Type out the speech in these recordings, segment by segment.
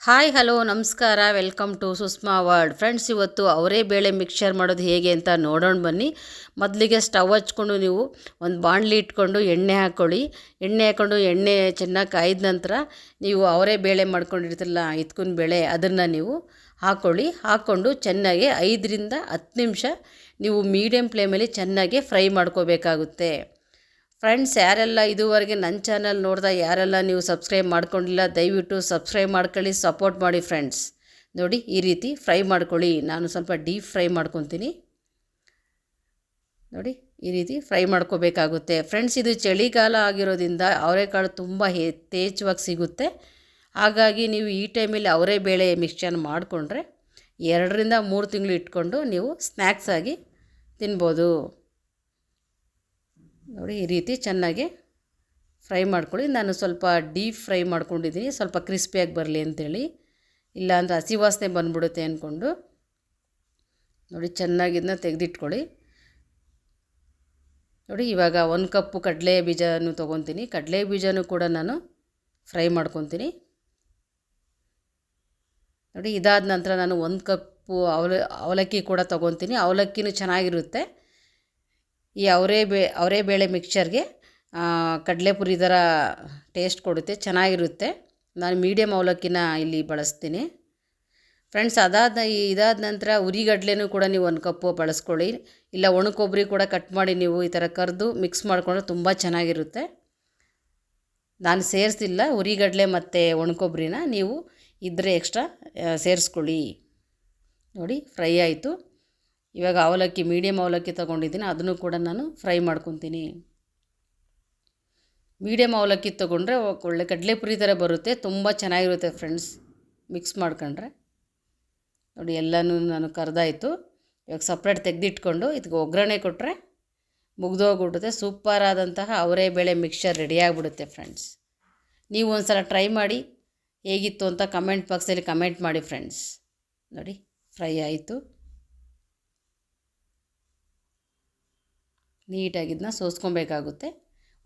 Hi hello ನಮಸ್ಕಾರ, welcome to Sushma world. Friends, ಇವತ್ತು ಅವರೇ ಬೇಳೆ ಮಿಕ್ಸ್ಚರ್ ಮಾಡೋದು ಹೇಗೆ ಅಂತ ನೋಡೋಣ ಬನ್ನಿ. ಮೊದಲಿಗೆ ಸ್ಟವ್ ಹಚ್ಕೊಂಡು ನೀವು ಒಂದು ಬಾಣಲಿ ಇಟ್ಕೊಂಡು ಎಣ್ಣೆ ಹಾಕ್ಕೊಳ್ಳಿ. ಎಣ್ಣೆ ಚೆನ್ನಾಗಿ ಕಾಯ್ದ ನಂತರ ನೀವು ಅವರೇ ಬೇಳೆ ಮಾಡ್ಕೊಂಡಿರ್ತಿರಲ್ಲ, ಇತ್ಕಿನ ಬೇಳೆ, ಅದನ್ನು ನೀವು ಹಾಕ್ಕೊಂಡು ಚೆನ್ನಾಗಿ 5ರಿಂದ 10 ನಿಮಿಷ ನೀವು ಮೀಡಿಯಮ್ ಫ್ಲೇಮಲ್ಲಿ ಚೆನ್ನಾಗಿ ಫ್ರೈ ಮಾಡ್ಕೋಬೇಕಾಗುತ್ತೆ. ಫ್ರೆಂಡ್ಸ್, ಯಾರೆಲ್ಲ ಇದುವರೆಗೆ ನನ್ನ ಚಾನಲ್ ಯಾರೆಲ್ಲ ನೀವು ಸಬ್ಸ್ಕ್ರೈಬ್ ಮಾಡ್ಕೊಂಡಿಲ್ಲ, ದಯವಿಟ್ಟು ಸಬ್ಸ್ಕ್ರೈಬ್ ಮಾಡ್ಕೊಳ್ಳಿ, ಸಪೋರ್ಟ್ ಮಾಡಿ ಫ್ರೆಂಡ್ಸ್. ನೋಡಿ, ಈ ರೀತಿ ಫ್ರೈ ಮಾಡ್ಕೊಳ್ಳಿ. ನಾನು ಸ್ವಲ್ಪ ಡೀಪ್ ಫ್ರೈ ಮಾಡ್ಕೊತೀನಿ. ನೋಡಿ, ಈ ರೀತಿ ಫ್ರೈ ಮಾಡ್ಕೋಬೇಕಾಗುತ್ತೆ. ಫ್ರೆಂಡ್ಸ್, ಇದು ಚಳಿಗಾಲ ಆಗಿರೋದ್ರಿಂದ ಅವರೆಕಾಳು ತುಂಬ ಯಥೇಚ್ಛವಾಗಿ ಸಿಗುತ್ತೆ. ಹಾಗಾಗಿ ನೀವು ಈ ಟೈಮಲ್ಲಿ ಅವರೇ ಬೇಳೆ ಮಿಕ್ಸ್ಚರ್ ಮಾಡಿಕೊಂಡ್ರೆ 2ರಿಂದ 3 ತಿಂಗಳು ಇಟ್ಕೊಂಡು ನೀವು ಸ್ನ್ಯಾಕ್ಸ್ ಆಗಿ ತಿನ್ಬೋದು. ನೋಡಿ, ಈ ರೀತಿ ಚೆನ್ನಾಗಿ ಫ್ರೈ ಮಾಡ್ಕೊಳ್ಳಿ. ನಾನು ಸ್ವಲ್ಪ ಡೀಪ್ ಫ್ರೈ ಮಾಡ್ಕೊಂಡಿದ್ದೀನಿ, ಸ್ವಲ್ಪ ಕ್ರಿಸ್ಪಿಯಾಗಿ ಬರಲಿ ಅಂಥೇಳಿ, ಇಲ್ಲಾಂದರೆ ಹಸಿ ವಾಸನೆ ಬಂದ್ಬಿಡುತ್ತೆ ಅಂದ್ಕೊಂಡು. ನೋಡಿ, ಚೆನ್ನಾಗಿ ಇದನ್ನ ತೆಗೆದಿಟ್ಕೊಳ್ಳಿ. ನೋಡಿ, ಇವಾಗ 1 ಕಪ್ಪು ಕಡಲೆ ಬೀಜನೂ ತೊಗೊತೀನಿ. ಕಡಲೆ ಬೀಜನೂ ಕೂಡ ನಾನು ಫ್ರೈ ಮಾಡ್ಕೊತೀನಿ. ನೋಡಿ, ಇದಾದ ನಂತರ ನಾನು 1 ಕಪ್ಪು ಅವಲಕ್ಕಿ ಕೂಡ ತೊಗೊತೀನಿ. ಅವಲಕ್ಕಿನೂ ಚೆನ್ನಾಗಿರುತ್ತೆ. ಈ ಅವರೇ ಬೇಳೆ ಮಿಕ್ಸ್ಚರ್ಗೆ ಕಡಲೆಪುರಿ ಥರ ಟೇಸ್ಟ್ ಕೊಡುತ್ತೆ, ಚೆನ್ನಾಗಿರುತ್ತೆ. ನಾನು ಮೀಡಿಯಮ್ ಅವಲಕ್ಕಿನ ಇಲ್ಲಿ ಬಳಸ್ತೀನಿ. ಫ್ರೆಂಡ್ಸ್, ಇದಾದ ನಂತರ ಉರಿಗಡಲೆನೂ ಕೂಡ ನೀವು 1 ಕಪ್ಪು ಬಳಸ್ಕೊಳ್ಳಿ. ಇಲ್ಲ ಒಣ ಕೊಬ್ಬರಿ ಕೂಡ ಕಟ್ ಮಾಡಿ ನೀವು ಈ ಥರ ಕರೆದು ಮಿಕ್ಸ್ ಮಾಡಿಕೊಂಡ್ರೆ ತುಂಬ ಚೆನ್ನಾಗಿರುತ್ತೆ. ನಾನು ಸೇರಿಸಿಲ್ಲ ಉರಿಗಡಲೆ ಮತ್ತು ಒಣ ಕೊಬ್ಬರಿನ, ನೀವು ಇದ್ದರೆ ಎಕ್ಸ್ಟ್ರಾ ಸೇರಿಸ್ಕೊಳ್ಳಿ. ನೋಡಿ, ಫ್ರೈ ಆಯಿತು. ಇವಾಗ ಮೀಡಿಯಮ್ ಅವಲಕ್ಕಿ ತೊಗೊಂಡಿದ್ದೀನಿ, ಅದನ್ನು ಕೂಡ ನಾನು ಫ್ರೈ ಮಾಡ್ಕೊತೀನಿ. ಮೀಡಿಯಮ್ ಅವಲಕ್ಕಿ ತೊಗೊಂಡ್ರೆ ಒಳ್ಳೆ ಕಡಲೆಪುರಿ ಥರ ಬರುತ್ತೆ, ತುಂಬ ಚೆನ್ನಾಗಿರುತ್ತೆ ಫ್ರೆಂಡ್ಸ್, ಮಿಕ್ಸ್ ಮಾಡ್ಕೊಂಡ್ರೆ. ನೋಡಿ, ಎಲ್ಲನೂ ನಾನು ಕರೆದಾಯಿತು. ಇವಾಗ ಸಪ್ರೇಟ್ ತೆಗೆದಿಟ್ಕೊಂಡು ಇದಕ್ಕೆ ಒಗ್ಗರಣೆ ಕೊಟ್ಟರೆ ಮುಗ್ದೋಗ್ಬಿಡುತ್ತೆ. ಸೂಪರಾದಂತಹ ಅವರೇ ಬೇಳೆ ಮಿಕ್ಸ್ಚರ್ ರೆಡಿಯಾಗಿಬಿಡುತ್ತೆ ಫ್ರೆಂಡ್ಸ್. ನೀವು ಒಂದು ಸಲ ಟ್ರೈ ಮಾಡಿ, ಹೇಗಿತ್ತು ಅಂತ ಕಮೆಂಟ್ ಬಾಕ್ಸಲ್ಲಿ ಕಮೆಂಟ್ ಮಾಡಿ ಫ್ರೆಂಡ್ಸ್. ನೋಡಿ, ಫ್ರೈ ಆಯಿತು. ನೀಟಾಗಿ ಇದನ್ನ ಸೋಸ್ಕೊಬೇಕಾಗುತ್ತೆ.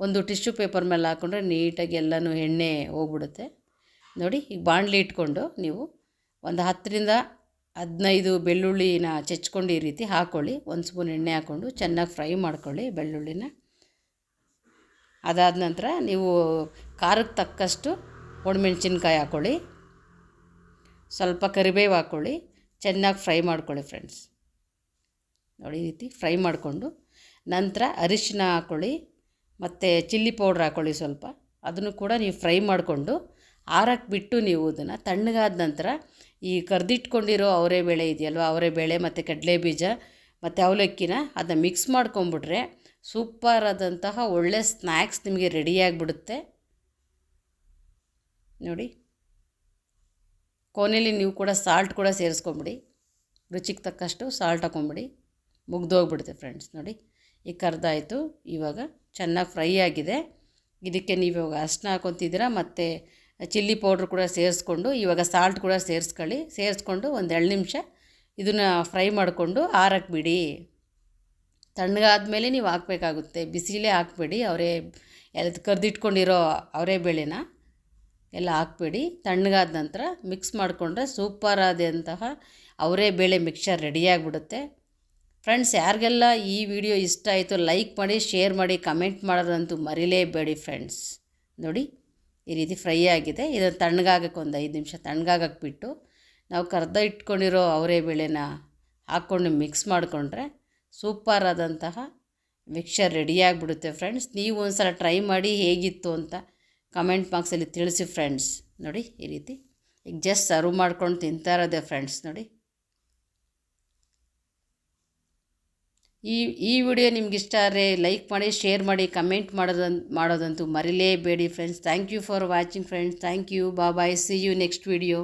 ಒಂದು ಟಿಶ್ಯೂ ಪೇಪರ್ ಮೇಲೆ ಹಾಕ್ಕೊಂಡ್ರೆ ನೀಟಾಗಿ ಎಲ್ಲನೂ ಎಣ್ಣೆ ಹೋಗ್ಬಿಡುತ್ತೆ. ನೋಡಿ, ಈಗ ಬಾಣಲಿ ಇಟ್ಕೊಂಡು ನೀವು ಒಂದು 10ರಿಂದ 15 ಬೆಳ್ಳುಳ್ಳಿನ ಚೆಚ್ಕೊಂಡು ಈ ರೀತಿ ಹಾಕ್ಕೊಳ್ಳಿ. 1 ಸ್ಪೂನ್ ಎಣ್ಣೆ ಹಾಕ್ಕೊಂಡು ಚೆನ್ನಾಗಿ ಫ್ರೈ ಮಾಡ್ಕೊಳ್ಳಿ ಬೆಳ್ಳುಳ್ಳಿನ. ಅದಾದ ನಂತರ ನೀವು ಖಾರಕ್ಕೆ ತಕ್ಕಷ್ಟು ಒಣಮೆಣ್ಸಿನ್ಕಾಯಿ ಹಾಕ್ಕೊಳ್ಳಿ, ಸ್ವಲ್ಪ ಕರಿಬೇವು ಹಾಕ್ಕೊಳ್ಳಿ, ಚೆನ್ನಾಗಿ ಫ್ರೈ ಮಾಡ್ಕೊಳ್ಳಿ ಫ್ರೆಂಡ್ಸ್. ನೋಡಿ, ಈ ರೀತಿ ಫ್ರೈ ಮಾಡಿಕೊಂಡು ನಂತರ ಅರಿಶಿನ ಹಾಕ್ಕೊಳ್ಳಿ ಮತ್ತು ಚಿಲ್ಲಿ ಪೌಡ್ರ್ ಹಾಕ್ಕೊಳ್ಳಿ ಸ್ವಲ್ಪ. ಅದನ್ನು ಕೂಡ ನೀವು ಫ್ರೈ ಮಾಡಿಕೊಂಡು ಆರಕ್ಕೆ ಬಿಟ್ಟು ನೀವು ಅದನ್ನು ತಣ್ಣಗಾದ ನಂತರ ಈ ಕರೆದಿಟ್ಕೊಂಡಿರೋ ಅವರೆಬೇಳೆ ಇದೆಯಲ್ವ, ಅವರೆಬೇಳೆ ಮತ್ತು ಕಡಲೆ ಬೀಜ ಮತ್ತು ಅವಲಕ್ಕಿನ ಅದನ್ನ ಮಿಕ್ಸ್ ಮಾಡ್ಕೊಂಬಿಟ್ರೆ ಸೂಪರಾದಂತಹ ಒಳ್ಳೆ ಸ್ನ್ಯಾಕ್ಸ್ ನಿಮಗೆ ರೆಡಿಯಾಗಿಬಿಡುತ್ತೆ. ನೋಡಿ, ಕೊನೆಯಲ್ಲಿ ನೀವು ಕೂಡ ಸಾಲ್ಟ್ ಕೂಡ ಸೇರಿಸ್ಕೊಂಬಿಡಿ, ರುಚಿಗೆ ತಕ್ಕಷ್ಟು ಸಾಲ್ಟ್ ಹಾಕ್ಕೊಂಬಿಡಿ, ಮುಗ್ದೋಗ್ಬಿಡುತ್ತೆ ಫ್ರೆಂಡ್ಸ್. ನೋಡಿ, ಈಗ ಕರೆದಾಯಿತು. ಇವಾಗ ಚೆನ್ನಾಗಿ ಫ್ರೈ ಆಗಿದೆ. ಇದಕ್ಕೆ ನೀವು ಇವಾಗ ಅರಿಶಿನ ಹಾಕ್ಕೊತಿದ್ದೀರಾ ಮತ್ತು ಚಿಲ್ಲಿ ಪೌಡ್ರ್ ಕೂಡ ಸೇರಿಸ್ಕೊಂಡು ಇವಾಗ ಸಾಲ್ಟ್ ಕೂಡ ಸೇರಿಸ್ಕೊಂಡು ಒಂದು 2 ನಿಮಿಷ ಇದನ್ನು ಫ್ರೈ ಮಾಡಿಕೊಂಡು ಆರಕ್ಕೆ ಬಿಡಿ. ತಣ್ಣಗಾದ್ಮೇಲೆ ನೀವು ಹಾಕಬೇಕಾಗುತ್ತೆ, ಬಿಸಿಲೇ ಹಾಕಬೇಡಿ. ಕರೆದಿಟ್ಕೊಂಡಿರೋ ಅವರೇ ಬೇಳೆನ ಎಲ್ಲ ಹಾಕಬೇಡಿ. ತಣ್ಣಗಾದ ನಂತರ ಮಿಕ್ಸ್ ಮಾಡಿಕೊಂಡ್ರೆ ಸೂಪರಾದಂತಹ ಅವರೇ ಬೇಳೆ ಮಿಕ್ಸ್ಚರ್ ರೆಡಿಯಾಗಿಬಿಡುತ್ತೆ. ಫ್ರೆಂಡ್ಸ್, ಯಾರಿಗೆಲ್ಲ ಈ ವಿಡಿಯೋ ಇಷ್ಟ ಆಯಿತು ಲೈಕ್ ಮಾಡಿ, ಶೇರ್ ಮಾಡಿ, ಕಮೆಂಟ್ ಮಾಡೋದಂತೂ ಮರಿಲೇಬೇಡಿ ಫ್ರೆಂಡ್ಸ್. ನೋಡಿ, ಈ ರೀತಿ ಫ್ರೈ ಆಗಿದೆ. ಇದನ್ನು ತಣ್ಣಗಾಗಕ್ಕೆ ಒಂದು 5 ನಿಮಿಷ ತಣ್ಣಗಾಗಕ್ಕೆ ಬಿಟ್ಟು ನಾವು ಇಟ್ಕೊಂಡಿರೋ ಅವರೇ ಬೇಳೆನ ಹಾಕ್ಕೊಂಡು ಮಿಕ್ಸ್ ಮಾಡಿಕೊಂಡ್ರೆ ಸೂಪರಾದಂತಹ ಮಿಕ್ಸ್ಚರ್ ರೆಡಿಯಾಗಿಬಿಡುತ್ತೆ ಫ್ರೆಂಡ್ಸ್. ನೀವು ಒಂದು ಸಲ ಟ್ರೈ ಮಾಡಿ ಹೇಗಿತ್ತು ಅಂತ ಕಮೆಂಟ್ ಬಾಕ್ಸಲ್ಲಿ ತಿಳಿಸಿ ಫ್ರೆಂಡ್ಸ್. ನೋಡಿ, ಈ ರೀತಿ ಈಗ ಜಸ್ಟ್ ಸರ್ವ್ ಮಾಡ್ಕೊಂಡು ತಿಂತಾ ಇರೋದೆ ಫ್ರೆಂಡ್ಸ್. ನೋಡಿ, ಈ ವಿಡಿಯೋ ನಿಮ್ಗೆ ಇಷ್ಟ ಆದರೆ ಲೈಕ್ ಮಾಡಿ, ಶೇರ್ ಮಾಡಿ, ಕಮೆಂಟ್ ಮಾಡೋದಂತೂ ಮರಿಲೇಬೇಡಿ friends. Thank you for watching friends. Thank you. Bye. See you next video.